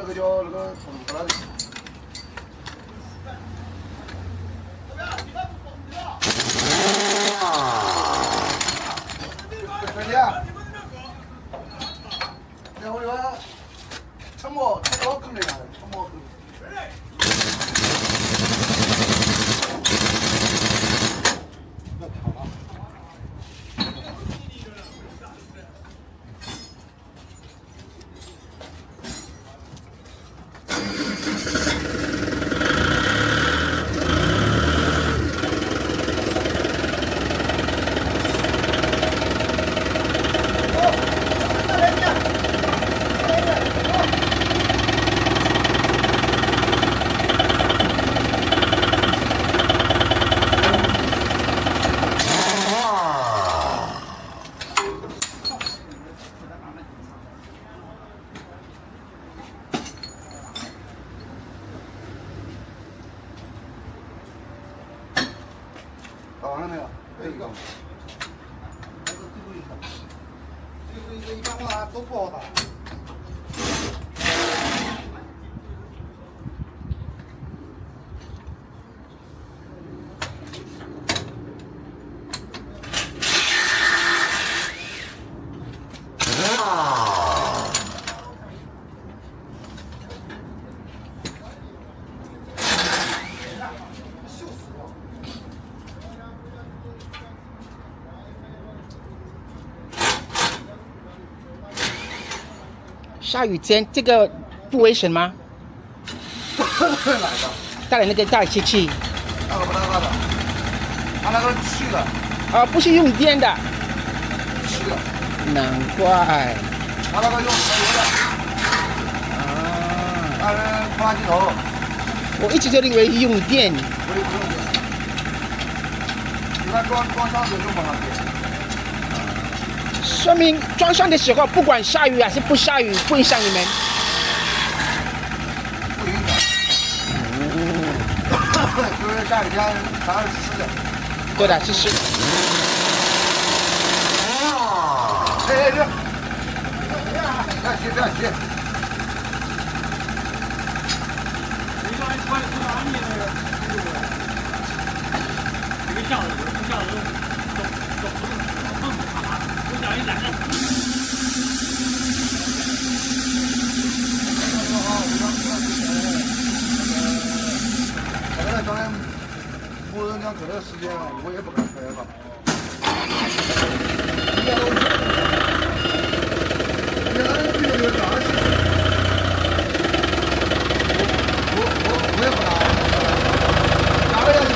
个叫那个什么来着？兄弟啊，然后说沉默坑的啥的，沉默坑。搞完了没有？这个。这个最后一个。最后一个一般话都不好打。下雨天这个不危险吗？哪个？带来那个大机器。那个不那个的，他那个气的。啊，不是用电的。气的。难怪。他那个用石油的。啊。那是拖拉机头。我一直就以为用电。不用电。一般装上去用不上电。说明装上的时候，不管下雨还是不下雨，不影响你们。不影响。就是下雨天啥是湿的。对的，是湿的。哎，这，别急，别急。刚才木人家搁这时间，我也不敢开吧。我也不打。打了下去，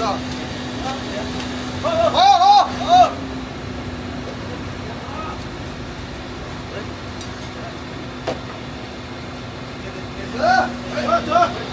啊！好。走，走。